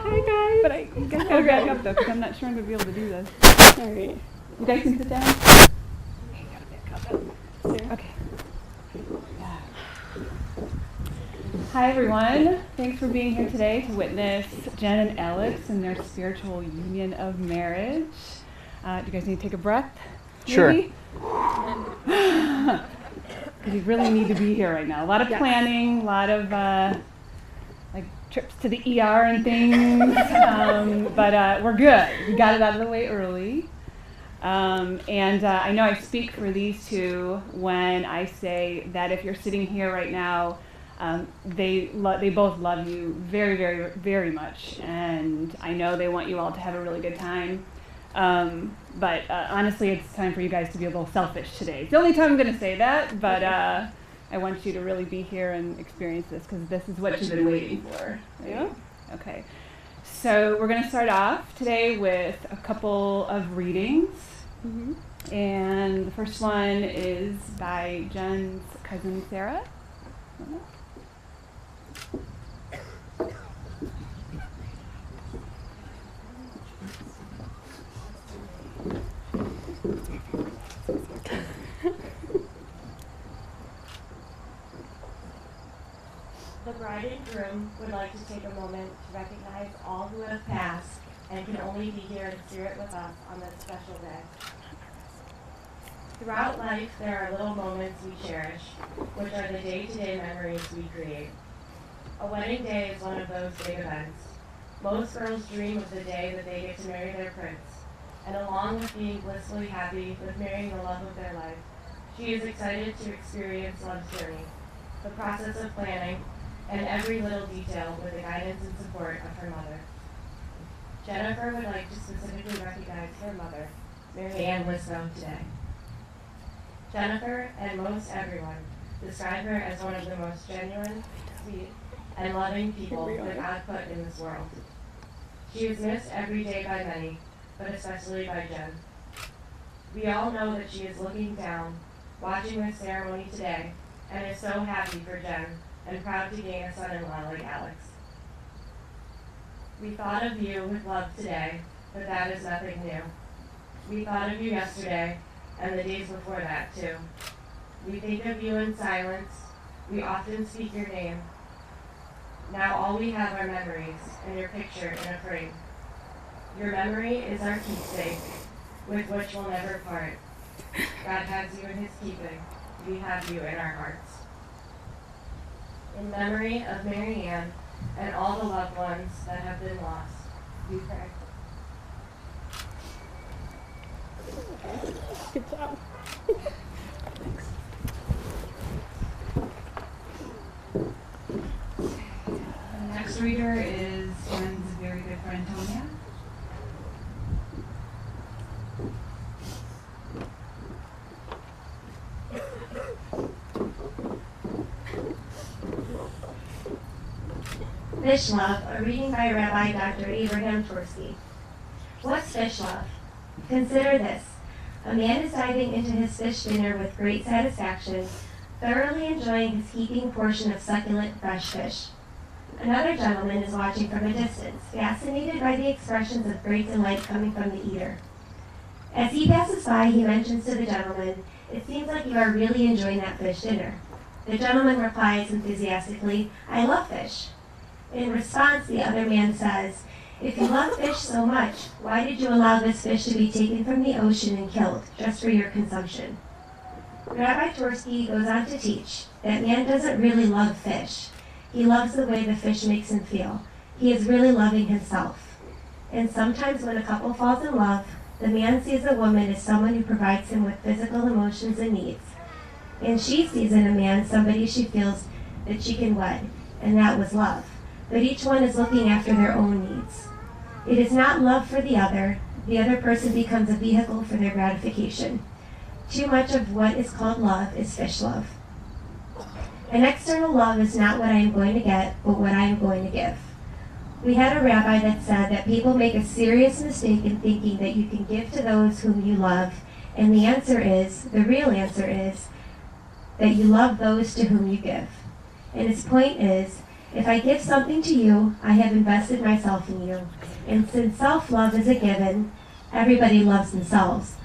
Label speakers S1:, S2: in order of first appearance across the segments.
S1: Hi guys.
S2: But you guys gotta back up though, because I'm not sure I'm gonna be able to do this.
S1: All right.
S2: You guys can sit down.
S1: You gotta back up. There.
S2: Okay. Yeah. Hi everyone. Thanks for being here today to witness Jen and Alex and their spiritual union of marriage. Do you guys need to take a breath?
S3: Sure.
S2: Because you really need to be here right now. A lot of planning, a lot of like trips to the ER and things, but we're good. We got it out of the way early. And I know I speak for these two when I say that if you're sitting here right now, they both love you very, very, very much, and I know they want you all to have a really good time. But honestly, it's time for you guys to be a little selfish today. It's the only time I'm going to say that, but I want you to really be here and experience this, because this is what you've been waiting for. Right?
S1: Yeah.
S2: Okay. So we're going to start off today with a couple of readings.
S1: Mm-hmm.
S2: And the first one is by Jen's cousin Sarah.
S4: The bride and groom would like to take a moment to recognize all who have passed and can only be here in spirit with us on this special day. Throughout life, there are little moments we cherish, which are the day-to-day memories we create. A wedding day is one of those big events. Most girls dream of the day that they get to marry their prince, and along with being blissfully happy with marrying the love of their life, she is excited to experience love's journey, the process of planning, and every little detail with the guidance and support of her mother. Jennifer would like to specifically recognize her mother, Mary Ann Lisko, today. Jennifer, and most everyone, describe her as one of the most genuine, sweet, and loving people that God put in this world. She is missed every day by many, but especially by Jen. We all know that she is looking down, watching this ceremony today, and is so happy for Jen, and proud to gain a son-in-law like Alex. We thought of you with love today, but that is nothing new. We thought of you yesterday, and the days before that too. We think of you in silence. We often speak your name. Now all we have are memories, and your picture in a frame. Your memory is our keepsake, with which we'll never part. God has you in his keeping. We have you in our hearts. In memory of Mary Ann and all the loved ones that have been lost, we pray.
S1: Good job.
S2: Thanks. The next reader is Jen's very good friend Tonya.
S4: Fish Love, a reading by Rabbi Dr. Abraham Tversky. What's fish love? Consider this. A man is diving into his fish dinner with great satisfaction, thoroughly enjoying his heaping portion of succulent fresh fish. Another gentleman is watching from a distance, fascinated by the expressions of great delight coming from the eater. As he passes by, he mentions to the gentleman, "It seems like you are really enjoying that fish dinner." The gentleman replies enthusiastically, "I love fish." In response, the other man says, "If you love fish so much, why did you allow this fish to be taken from the ocean and killed, just for your consumption?" Rabbi Tversky goes on to teach that man doesn't really love fish. He loves the way the fish makes him feel. He is really loving himself. And sometimes when a couple falls in love, the man sees a woman as someone who provides him with physical emotions and needs. And she sees in a man somebody she feels that she can wed, and that was love. But each one is looking after their own needs. It is not love for the other person becomes a vehicle for their gratification. Too much of what is called love is fish love. An external love is not what I am going to get, but what I am going to give. We had a rabbi that said that people make a serious mistake in thinking that you can give to those whom you love, and the real answer is, that you love those to whom you give. And his point is, If I give something to you, I have invested myself in you. And since self-love is a given, everybody loves themselves.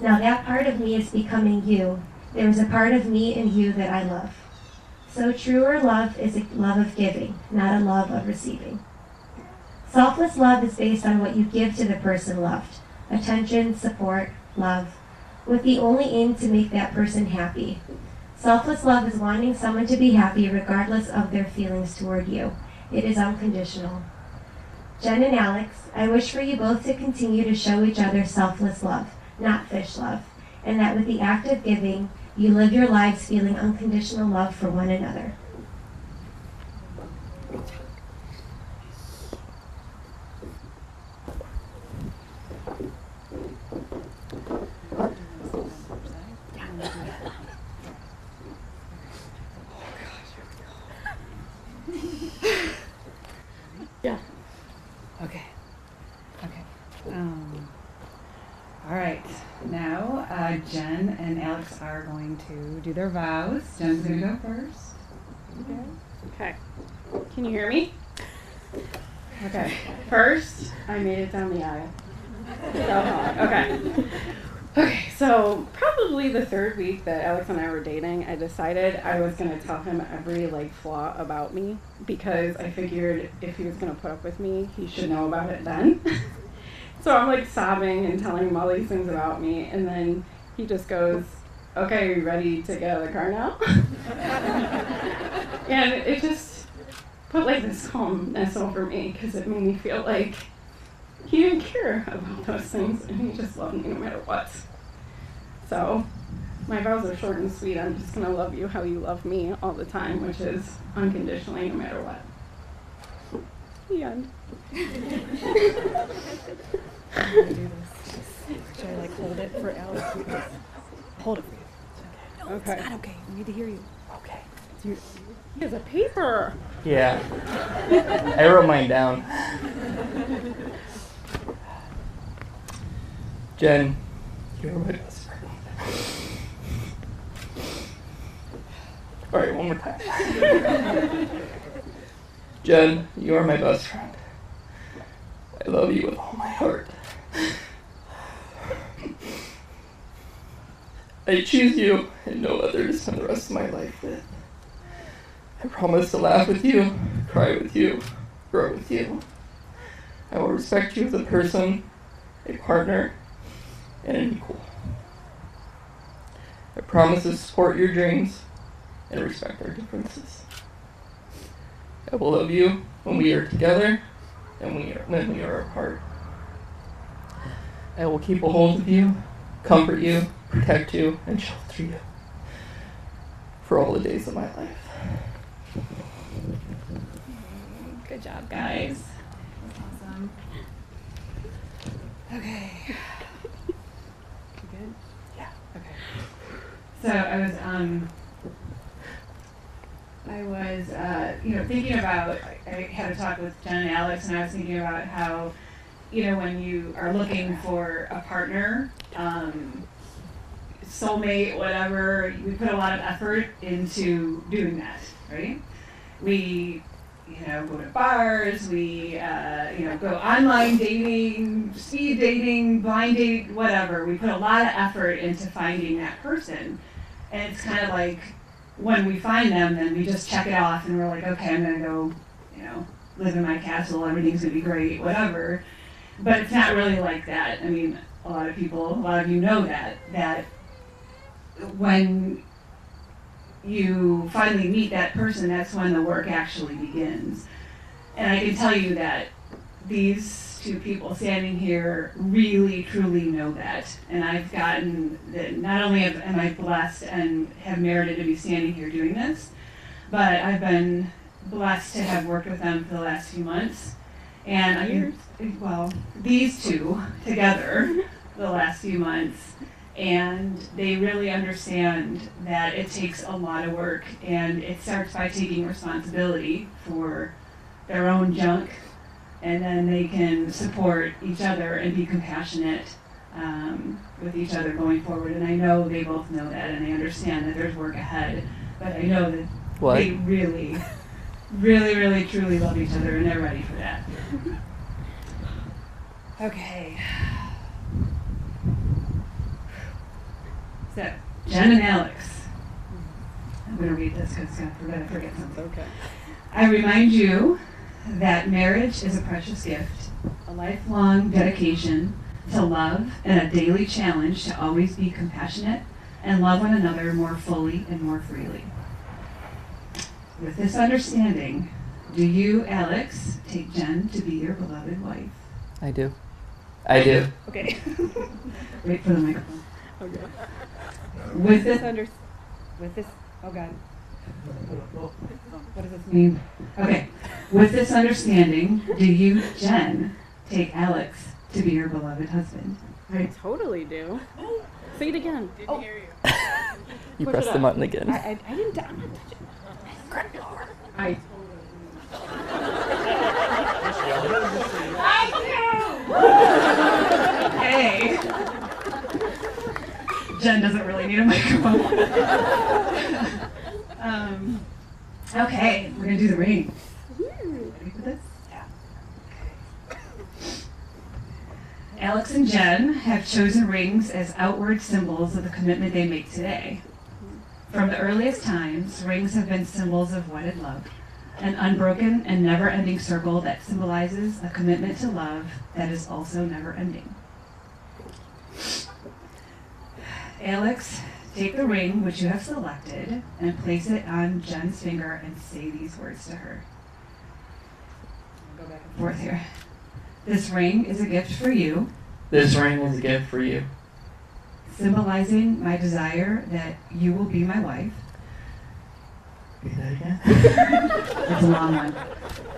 S4: Now that part of me is becoming you. There is a part of me and you that I love. So truer love is a love of giving, not a love of receiving. Selfless love is based on what you give to the person loved. Attention, support, love, with the only aim to make that person happy. Selfless love is wanting someone to be happy regardless of their feelings toward you. It is unconditional. Jen and Alex, I wish for you both to continue to show each other selfless love, not fish love, and that with the act of giving, you live your lives feeling unconditional love for one another.
S1: Yeah.
S2: Okay. All right. Now, Jen and Alex are going to do their vows. Jen's going to go first.
S1: Okay. Can you hear me? Okay. First, I made it down the aisle. Okay, so probably the third week that Alex and I were dating, I decided I was going to tell him every flaw about me because I figured if he was going to put up with me, he should know about it then. So I'm sobbing and telling him all these things about me, and then he just goes, "Okay, are you ready to get out of the car now?" And it just put this calmness over me because it made me feel like he didn't care about those things, and he just loved me no matter what. So my vows are short and sweet. I'm just going to love you how you love me all the time, which is unconditionally no matter what. The end.
S2: I'm going to do this. Should I hold it for Alex? Hold it for you. No,
S1: Okay.
S2: It's not okay. We need to hear you. Okay.
S1: He has a paper.
S3: Yeah. I wrote mine down. Jen, you're my best friend. All right, one more time. Jen, you are my best friend. I love you with all my heart. I choose you and no other to spend the rest of my life with. I promise to laugh with you, cry with you, grow with you. I will respect you as a person, a partner, and an equal. I promise to support your dreams and respect our differences. I will love you when we are together and when we are apart. I will keep a hold of you, comfort you, protect you, and shelter you for all the days of my life.
S2: Good job, guys. Awesome. Okay. You good? Yeah. Okay. So I was thinking about, I had a talk with Jen and Alex, and I was thinking about how, when you are looking for a partner, soulmate, whatever, we put a lot of effort into doing that, right? We, go to bars, we, go online dating, speed dating, blind date, whatever. We put a lot of effort into finding that person. And it's kind of like, when we find them, then we just check it off and we're like, okay, I'm gonna go, live in my castle, everything's gonna be great, whatever. But it's not really like that. I mean, a lot of you know that when you finally meet that person, that's when the work actually begins. And I can tell you that these two people standing here really, truly know that. And I've gotten that not only am I blessed and have merited to be standing here doing this, but I've been blessed to have worked with them for the last few months. And these two together the last few months, and they really understand that it takes a lot of work, and it starts by taking responsibility for their own junk, and then they can support each other and be compassionate with each other going forward. And I know they both know that, and they understand that there's work ahead, but I know that they really really, really, truly love each other, and they're ready for that. Okay. So, Jen and Alex. I'm going to read this because I'm going to forget something.
S1: Okay.
S2: I remind you that marriage is a precious gift, a lifelong dedication to love, and a daily challenge to always be compassionate and love one another more fully and more freely. With this understanding, do you, Alex, take Jen to be your beloved wife?
S3: I do. I do.
S2: Okay. Wait for the microphone.
S1: Okay.
S2: With this oh God. What does this mean? Okay. With this understanding, do you, Jen, take Alex to be your beloved husband?
S1: I totally do. Say it again.
S2: Oh.
S3: You
S1: Push
S3: pressed
S1: it
S3: the
S1: up.
S3: button again.
S2: I didn't. I'm not touching.
S1: I
S2: Hey. Jen doesn't really need a microphone. Okay, we're gonna do the ring. Ready for this? Yeah. Alex and Jen have chosen rings as outward symbols of the commitment they make today. From the earliest times, rings have been symbols of wedded love, an unbroken and never-ending circle that symbolizes a commitment to love that is also never-ending. Alex, take the ring which you have selected and place it on Jen's finger and say these words to her. I'll go back and forth here. This ring is a gift for you,
S3: This ring is a gift for you,
S2: symbolizing my desire that you will be my wife.
S3: Read that again.
S2: It's a long one.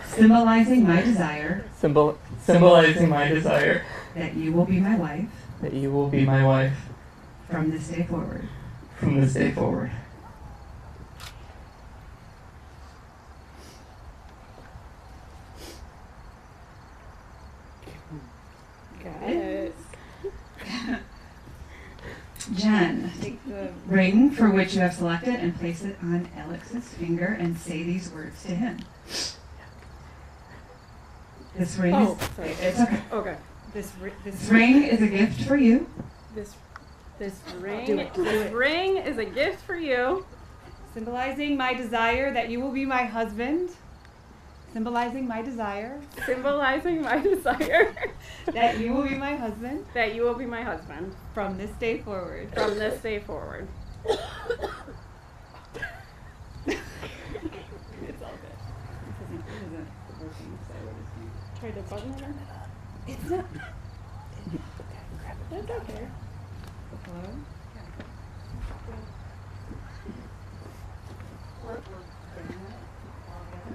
S2: Symbolizing my desire
S3: Symbolizing my desire
S2: that you will be my wife
S3: that you will be my wife
S2: from this day forward.
S3: from this day forward.
S1: got it.
S2: Jen, take the ring for which you have selected and place it on Alex's finger and say these words to him. This ring
S1: Oh,
S2: is
S1: sorry.
S2: it's okay.
S1: Okay.
S2: This ring is a gift for you,
S1: This ring.
S2: Do it.
S1: This ring is a gift for you.
S2: symbolizing my desire that you will be my husband. Symbolizing my desire
S1: Symbolizing my desire
S2: that you will be my husband
S1: that you will be my husband
S2: from this day forward.
S1: from this day forward.
S2: It's all good. This isn't working, so we're just gonna
S1: Try the button again.
S2: It's not.
S1: That's okay.
S2: Hello?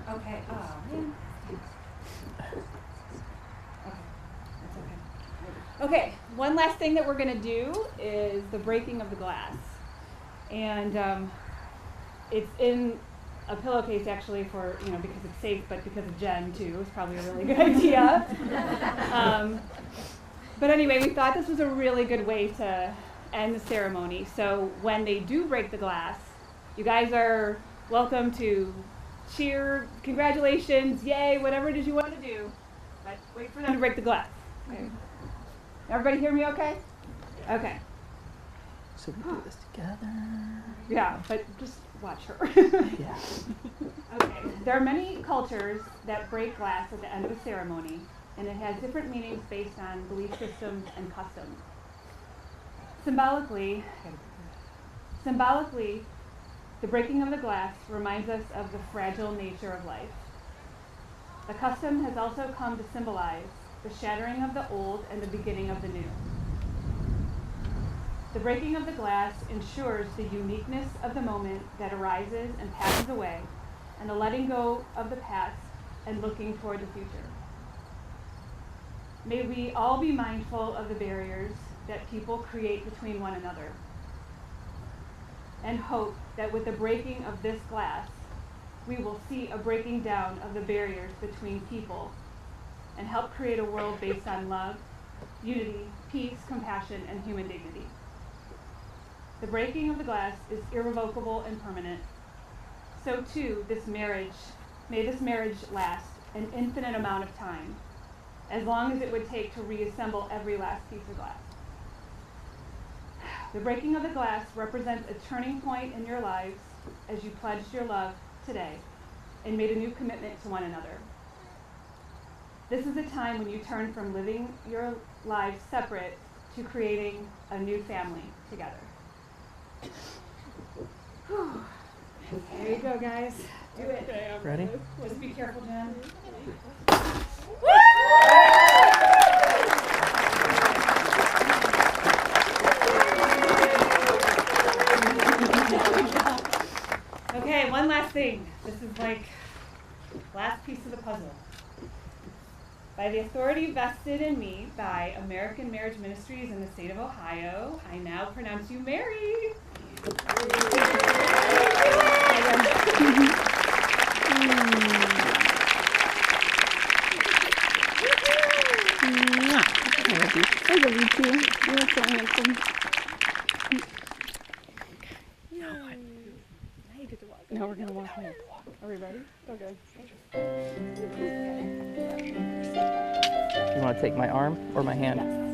S2: Okay. Oh, man. Okay. That's okay. Okay. One last thing that we're going to do is the breaking of the glass. And it's in a pillowcase actually for, because it's safe, but because of Jen too. It's probably a really good idea. But anyway, we thought this was a really good way to end the ceremony. So when they do break the glass, you guys are welcome to cheer, congratulations, yay, whatever it is you want to do. But wait for them to break the glass. Okay. Everybody hear me okay? Okay.
S3: So we do this together.
S2: Yeah, but just watch her.
S3: Yeah.
S2: Okay. There are many cultures that break glass at the end of a ceremony, and it has different meanings based on belief systems and customs. Symbolically, the breaking of the glass reminds us of the fragile nature of life. The custom has also come to symbolize the shattering of the old and the beginning of the new. The breaking of the glass ensures the uniqueness of the moment that arises and passes away, and the letting go of the past and looking toward the future. May we all be mindful of the barriers that people create between one another, and hope that with the breaking of this glass, we will see a breaking down of the barriers between people and help create a world based on love, unity, peace, compassion, and human dignity. The breaking of the glass is irrevocable and permanent. So too, this marriage may this marriage last an infinite amount of time, as long as it would take to reassemble every last piece of glass. The breaking of the glass represents a turning point in your lives as you pledged your love today and made a new commitment to one another. This is a time when you turn from living your lives separate to creating a new family together. Whew. There you go, guys. Do it.
S1: Okay, I'm
S3: Ready?
S2: Just be careful, Jen. Okay, one last thing. This is like last piece of the puzzle. By the authority vested in me by American Marriage Ministries in the state of Ohio, I now pronounce you married.
S1: I love you too. You look so handsome. Now we're gonna walk home. Are we ready? Okay.
S3: You want to take my arm or my hand?
S1: Yes.